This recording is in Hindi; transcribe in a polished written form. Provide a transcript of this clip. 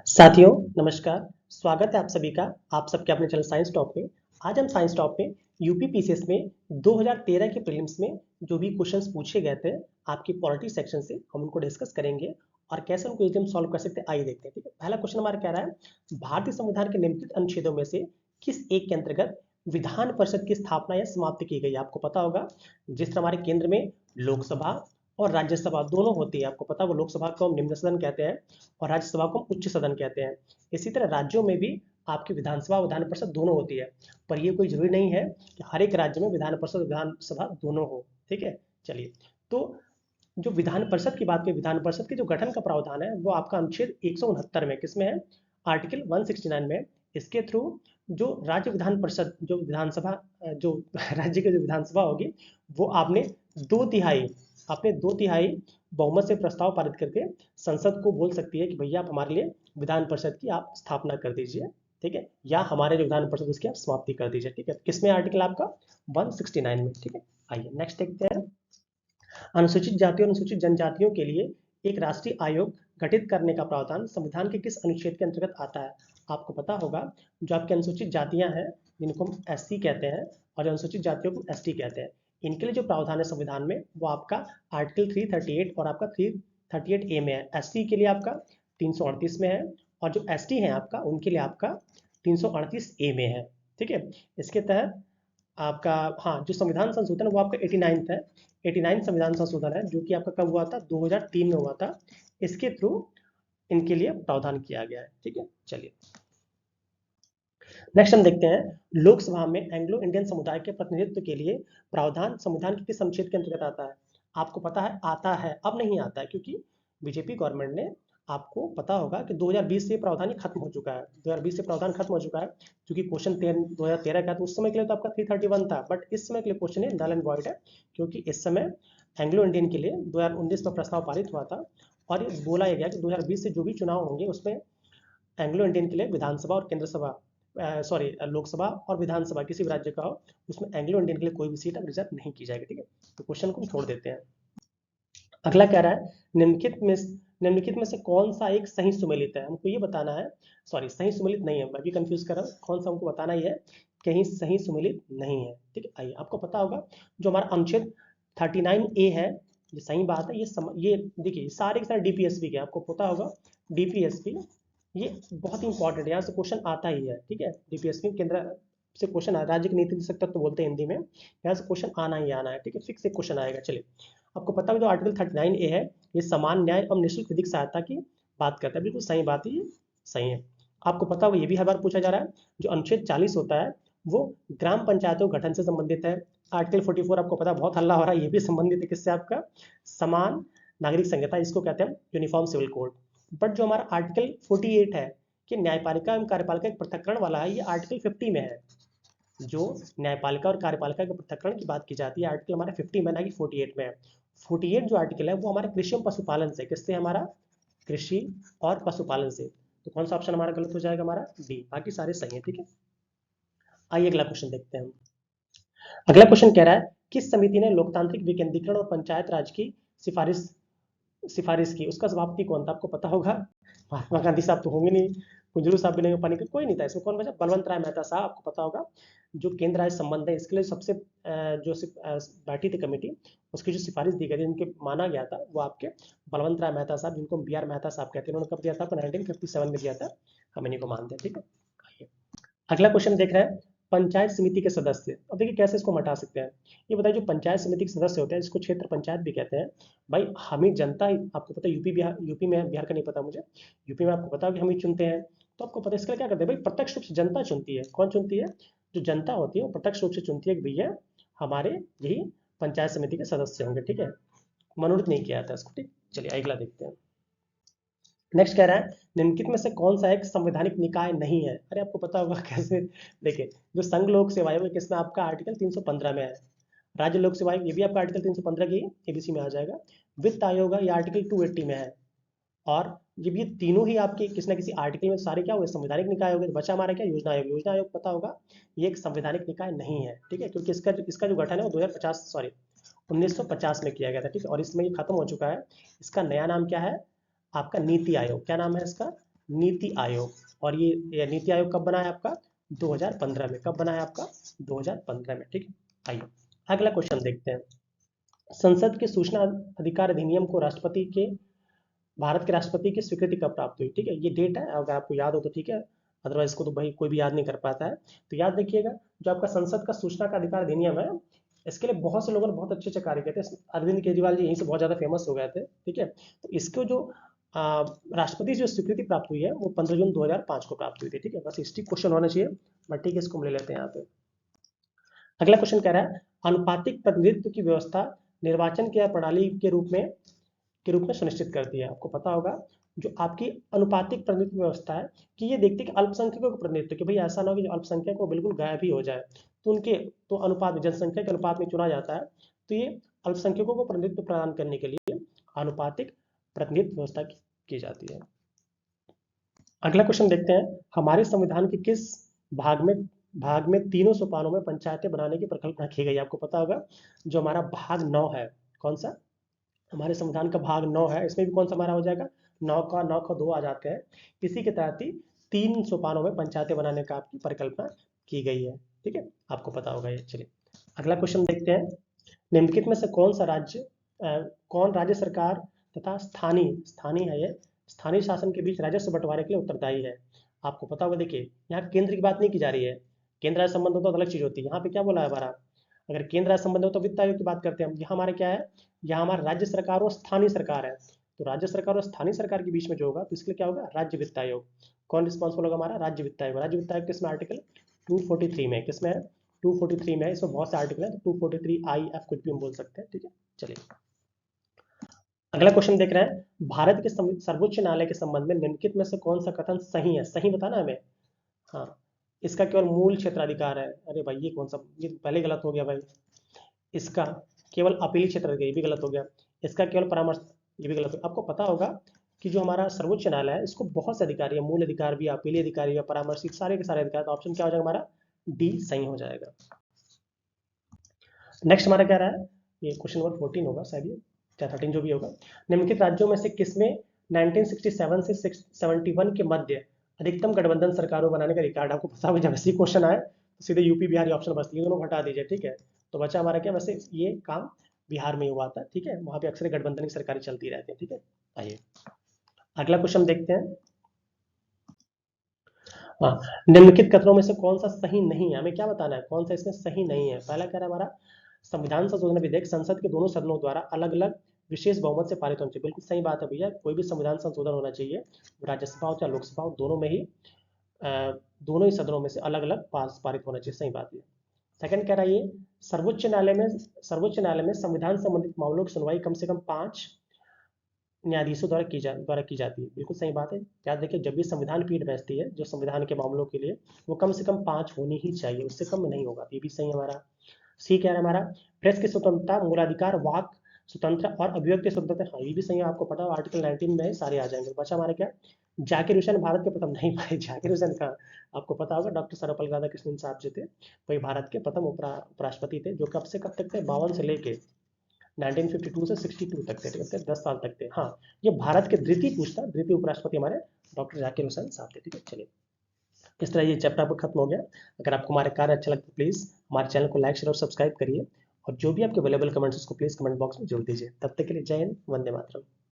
साथियों नमस्कार। स्वागत है आप सभी का आप सबके अपने चैनल साइंस टॉप में। आज हम साइंस टॉप में यूपी पीसीएस में 2013 के प्रीलिम्स में जो भी क्वेश्चंस पूछे गए थे आपकी पॉलिटी सेक्शन से हम उनको डिस्कस करेंगे और कैसे उनको एकदम सॉल्व कर सकते हैं। आइए देखते हैं। ठीक है, पहला क्वेश्चन हमारा कह रहा है भारतीय संविधान के निम्नलिखित अनुच्छेदों में से किस एक के अंतर्गत विधान परिषद की स्थापना या समाप्ति की गई। आपको पता होगा जिस तरह हमारे केंद्र में लोकसभा और राज्यसभा दोनों होती है, आपको पता है वो लोकसभा को हम निम्न सदन कहते हैं और राज्यसभा को उच्च सदन कहते हैं। इसी तरह राज्यों में भी आपकी विधानसभा विधान परिषद दोनों होती है, पर ये कोई जरूरी नहीं है कि हर एक राज्य में विधान परिषद विधानसभा दोनों हो। ठीक है, चलिए तो जो विधान परिषद की बात की, विधान परिषद के जो गठन का प्रावधान है वो आपका अनुच्छेद 169 में किसमें है, आर्टिकल 169 में। इसके थ्रू जो राज्य विधान परिषद जो विधानसभा जो राज्य की जो विधानसभा होगी वो आपने दो तिहाई बहुमत से प्रस्ताव पारित करके संसद को बोल सकती है कि भैया आप हमारे लिए विधान परिषद की आप स्थापना कर दीजिए। ठीक है, या हमारे जो विधान परिषद उसकी आप समाप्ति कर दीजिए। ठीक है, किसमें आर्टिकल आपका 169 में। ठीक है, आइए नेक्स्ट देखते हैं। अनुसूचित जाति और अनुसूचित जनजातियों के लिए एक राष्ट्रीय आयोग गठित करने का प्रावधान संविधान के किस अनुच्छेद के अंतर्गत आता है। आपको पता होगा जो आपकी अनुसूचित जातियां हैं जिनको हम एससी कहते हैं और जो अनुसूचित जातियों को एसटी कहते हैं, इनके लिए जो प्रावधान है संविधान में वो आपका आर्टिकल 338 और आपका 338 ए में है। एससी के लिए आपका 338 में है और जो एसटी है आपका उनके लिए आपका 338 ए में है। ठीक है, इसके तहत आपका हाँ जो संविधान संशोधन वो आपका 89 है। 89 संविधान संशोधन है जो कि आपका कब हुआ था, 2003 में हुआ था। इसके थ्रू इनके लिए प्रावधान किया गया है। ठीक है, चलिए नेक्स्ट हम देखते हैं लोकसभा में एंग्लो इंडियन समुदाय के प्रतिनिधित्व के लिए प्रावधान संविधान के किस अनुच्छेद के अंतर्गत आता है। आपको पता है आता है, अब नहीं आता है क्योंकि बीजेपी गवर्नमेंट ने, आपको पता होगा कि 2020 से प्रावधान खत्म हो चुका है। 2020 से प्रावधान खत्म हो चुका है क्योंकि क्वेश्चन 2013 का तो उस समय के लिए तो आपका 331 था, बट इस समय के लिए क्वेश्चन नल एंड वॉइड है क्योंकि इस समय एंग्लो इंडियन के लिए 2019 में प्रस्ताव पारित हुआ था और बोला गया कि 2020 से जो भी चुनाव होंगे उसमें एंग्लो इंडियन के लिए विधानसभा और केंद्र सभा सॉरी लोकसभा और विधानसभा किसी भी राज्य का हो उसमें एंग्लो इंडियन के लिए कोई भी सीट अब रिजर्व नहीं की जाएगी। ठीक है, तो क्वेश्चन को छोड़ देते हैं। अगला कह रहा है निम्नलिखित में से कौन सा एक सही सुमेलित है। हमको ये बताना है, सॉरी सही सुमेलित नहीं है, मैं भी कंफ्यूज कर रहा हूँ, कौन सा हमको बताना ही है कहीं सही सुमेलित नहीं है। ठीक है, आइए आपको पता होगा जो हमारा अनुच्छेद 39A है, ये सही बात है। ये देखिए सारे के सारे डीपीएसपी के, आपको पता होगा डीपीएसपी ये बहुत ही इंपॉर्टेंट है, यहाँ से क्वेश्चन आता ही है। ठीक है, डीपीएसपी केंद्र से क्वेश्चन राज्य के नीति निदेशक तत्व बोलते हैं हिंदी में, यहाँ से क्वेश्चन आना ही आना है। ठीक है, फिक्स एक क्वेश्चन आएगा। चलिए आपको पता है जो आर्टिकल 39A है ये समान न्याय और निःशुल्क विधिक सहायता की बात करता है। बिल्कुल सही बात है, ये सही है। आपको पता होगा ये भी हर बार पूछा जा रहा है जो अनुच्छेद 40 होता है वो ग्राम पंचायतों गठन से संबंधित है। आर्टिकल 44 आपको पता बहुत हल्ला हो रहा है, ये भी संबंधित है किससे, आपका समान नागरिक संहिता, इसको कहते हैं यूनिफॉर्म सिविल कोड। बट जो हमारा आर्टिकल 48 है कि न्यायपालिका एवं कार्यपालिका एक पृथक्करण वाला है, ये आर्टिकल 50 में है। जो न्यायपालिका और कार्यपालिका के पृथक्करण की बात की जाती है आर्टिकल हमारा 50 में ना कि 48 में है। 48 जो आर्टिकल है वो हमारा कृषि और पशुपालन से, किससे, हमारा कृषि और पशुपालन से। तो कौन सा ऑप्शन हमारा गलत हो जाएगा, हमारा डी, बाकी सारे सही है। ठीक है, आइए अगला क्वेश्चन देखते हैं। अगला क्वेश्चन कह रहा है किस समिति ने लोकतांत्रिक विकेंद्रीकरण और पंचायत राज की सिफारिश सिफारिश की, उसका सभापति कौन था। आपको पता होगा महात्मा गांधी साहब तो होंगे नहीं, कुंजलू साहब भी नहीं हो पानी, कोई नहीं था इसमें। कौन बचा, बलवंत राय मेहता साहब। आपको पता होगा जो केंद्र राज्य संबंध है इसके लिए सबसे जो बैठी थी कमेटी, उसकी जो सिफारिश दी गई थी जिनके माना गया था वो आपके बलवंत राय मेहता साहब, जिनको बी आर मेहता साहब कहते हैं। उन्होंने कब दिया था, 1957 में दिया था। हम इन्हीं को मानते हैं। ठीक है, अगला क्वेश्चन देख रहे हैं पंचायत समिति के सदस्य। अब देखिए कैसे इसको हटा सकते हैं। ये बताइए जो पंचायत समिति के सदस्य होते हैं जिसको क्षेत्र पंचायत भी कहते हैं, भाई हम ही जनता, आपको पता है यूपी में बिहार का नहीं पता मुझे, यूपी में आपको पता है कि हम ही चुनते हैं। तो आपको पता है इसके लिए क्या करते हैं भाई, प्रत्यक्ष रूप से जनता चुनती है। कौन चुनती है, जो जनता होती है वो प्रत्यक्ष रूप से चुनती है कि भैया हमारे यही पंचायत समिति के सदस्य होंगे। ठीक है, मनोनीत नहीं किया जाता इसको। ठीक, चलिए अगला देखते हैं। नेक्स्ट कह रहा है निम्नलिखित में से कौन सा एक संवैधानिक निकाय नहीं है। अरे आपको पता होगा कैसे, देखिए जो संघ लोक सेवा आयोग किसमें आपका आर्टिकल 315 में है। राज्य लोक सेवा आयोग ये भी आपका आर्टिकल 315 की एबीसी में आ जाएगा। वित्त आयोग ये आर्टिकल 280 में है। और ये भी तीनों ही आपके किसी ना किसी आर्टिकल में सारे क्या हुए, संवैधानिक निकाय हो गए। बचा हमारा क्या, योजना आयोग। योजना आयोग पता होगा ये एक संवैधानिक निकाय नहीं है। ठीक है, क्योंकि इसका जो गठन है वो 2050 सॉरी 1950 में किया गया था। ठीक है, और इसमें ये खत्म हो चुका है। इसका नया नाम क्या है, आपका नीति आयोग। क्या नाम है इसका, नीति आयोग। और ये नीति आयोग कब बना है आपका? 2015 में। कब बना है आपका? 2015 में। ठीक है, आइए अगला क्वेश्चन देखते हैं। संसद के सूचना अधिकार अधिनियम को राष्ट्रपति के भारत के राष्ट्रपति की स्वीकृति कब प्राप्त हुई? ठीक है, ये डेट है, अगर आपको याद हो तो ठीक है, अदरवाइज इसको तो भाई कोई भी याद नहीं कर पाता है। तो याद रखिएगा, जो आपका संसद का सूचना का अधिकार अधिनियम है, इसके लिए बहुत से लोगों ने बहुत अच्छे अच्छे कार्य किए थे। अरविंद केजरीवाल जी यहीं से बहुत ज़्यादा फेमस हो गए थे। ठीक है, तो इसको जो राष्ट्रपति से जो स्वीकृति प्राप्त हुई है वो 15 जून 2005 को प्राप्त हुई थी। ठीक है, बस हिस्ट्री क्वेश्चन होना चाहिए, बट ठीक है, इसको हम ले लेते हैं यहाँ पे। अगला क्वेश्चन कह रहा है, अनुपातिक प्रतिनिधित्व की व्यवस्था निर्वाचन की प्रणाली के रूप में सुनिश्चित करती है। आपको पता होगा, जो आपकी अनुपातिक प्रतिनिधित्व व्यवस्था है, कि ये देखती है कि अल्पसंख्यकों का प्रतिनिधित्व, कि भाई ऐसा ना हो कि जो अल्पसंख्यक वो बिल्कुल गायब ही हो जाए, तो उनके तो अनुपात में, जनसंख्या के अनुपात में चुना जाता है। तो ये अल्पसंख्यकों को प्रतिनिधित्व प्रदान करने के लिए अनुपातिक प्रतिनिधित्व व्यवस्था की जाती है। अगला क्वेश्चन देखते हैं, हमारे संविधान के किस भाग में तीनों सोपानों में पंचायतें बनाने की परिकल्पना की गई? आपको पता होगा, जो हमारा भाग 9 है, कौन सा? हमारे संविधान का भाग 9 है, इसमें भी कौन सा हमारा हो जाएगा? 9 का 2 आ जाते हैं। इसी के तहत ही 3 सोपानों में पंचायतें बनाने का आपकी परिकल्पना की गई है। ठीक है, आपको पता होगा ये। चलिए अगला क्वेश्चन देखते हैं, निम्नलिखित में से कौन राज्य सरकार तथा स्थानीय है, ये स्थानीय शासन के बीच राजस्व बंटवारे के लिए उत्तरदायी है? आपको पता होगा, देखिए यहाँ केंद्र की बात नहीं की जा रही है, केंद्र राज्य संबंध हो तो अलग चीज होती है। यहाँ पे क्या बोला है हमारा, अगर केंद्र राज्य संबंध हो तो वित्त आयोग की बात करते हैं हम। यहाँ हमारे क्या है, यहाँ हमारा राज्य सरकार और स्थानीय सरकार है, तो राज्य सरकार और स्थानीय सरकार के बीच में जो होगा, तो इसके लिए क्या होगा? राज्य वित्त आयोग। कौन रिस्पॉन्सिबल होगा? हमारा राज्य वित्त आयोग। राज्य वित्त आयोग किसमें? आर्टिकल 243 में। किसमें है? 243 में है। इसमें बहुत से आर्टिकल है, तो 243I F कुछ भी हम बोल सकते हैं। ठीक है, चलिए अगला क्वेश्चन देख रहे हैं, भारत के सर्वोच्च न्यायालय के संबंध में निम्नलिखित में से कौन सा कथन सही है? सही बताना हमें। हाँ, इसका केवल मूल क्षेत्राधिकार है। अरे भाई ये कौन सा, ये पहले गलत हो गया भाई। इसका केवल अपीली क्षेत्र, ये भी गलत हो गया। इसका केवल परामर्श, ये भी गलत हो गया। आपको पता होगा कि जो हमारा सर्वोच्च न्यायालय है, इसको बहुत से अधिकारी है, मूल अधिकार भी, अपीली अधिकारी है, परामर्शी, सारे के सारे अधिकार। तो ऑप्शन क्या हो जाएगा हमारा? डी सही हो जाएगा। नेक्स्ट हमारा क्या रहा है, ये क्वेश्चन नंबर 14 होगा शायद, ये या 13 जो भी होगा। निम्नलिखित राज्यों में से किसमें 1967 से 71 के मध्य अधिकतम गठबंधन सरकारों बनाने का रिकॉर्ड? आपको पता होगा, जब ऐसे क्वेश्चन आए तो सीधे यूपी बिहार ऑप्शन बचती है, दोनों हटा दीजिए। ठीक है, तो बचा हमारा क्या, वैसे ये काम बिहार में हुआ था। ठीक है, वहां पे अक्सर गठबंधन की सरकारें चलती रहती है। ठीक है, आइए अगला क्वेश्चन देखते हैं। हाँ, निम्नलिखित कथनों में से कौन सा सही नहीं है? हमें क्या बताना है, कौन सा इसमें सही नहीं है? पहला कह रहा है हमारा, संविधान संशोधन विधेयक संसद के दोनों सदनों द्वारा अलग अलग विशेष बहुमत से पारित होना चाहिए। बिल्कुल सही बात है भैया, कोई भी संविधान संशोधन होना चाहिए, राज्यसभा हो या लोकसभा हो, दोनों में ही दोनों ही सदनों में से अलग अलग पारित होना चाहिए। सही बात है। सेकंड कह रहा है ये, सर्वोच्च न्यायालय में संविधान संबंधित मामलों की सुनवाई कम से कम 5 न्यायाधीशों द्वारा की जाती है। बिल्कुल सही बात है। याद रखिए, जब भी संविधान पीठ बैठती है जो संविधान के मामलों के लिए, वो कम से कम 5 होनी ही चाहिए, उससे कम नहीं होगा। ये भी सही है हमारा। सी कह रहा है हमारा, प्रेस की स्वतंत्रता, मूलाधिकार, वाक स्वतंत्र और अभिव्यक्ति स्वतंत्रता। हाँ, ये भी सही है, आपको पता है आर्टिकल 19 में सारे आ जाएंगे। बचा हमारा क्या, जाकिर हुसैन भारत के प्रथम, नहीं भाई जाकिर हुसैन का, आपको पता होगा डॉक्टर सर्वपल्ली राधाकृष्णन साहब जो थे, वही भारत के प्रथम उपराष्ट्रपति थे, जो कब से कब तक थे, 52 से लेके 1952 से 62 तक थे। ठीक है, 10 साल तक थे। हाँ, ये भारत के द्वितीय उपराष्ट्रपति हमारे डॉक्टर जाकिर हुसैन साहब थे। ठीक है, चलिए इस तरह ये चैप्टर आपको खत्म हो गया। अगर आपको हमारा कार्य अच्छा लगता है, प्लीज़ हमारे चैनल को लाइक शेयर और सब्सक्राइब करिए, और जो भी आपके अवेलेबल कमेंट्स उसको प्लीज़ कमेंट बॉक्स में जोड़ दीजिए। तब तक के लिए जय हिंद, वंदे मातरम।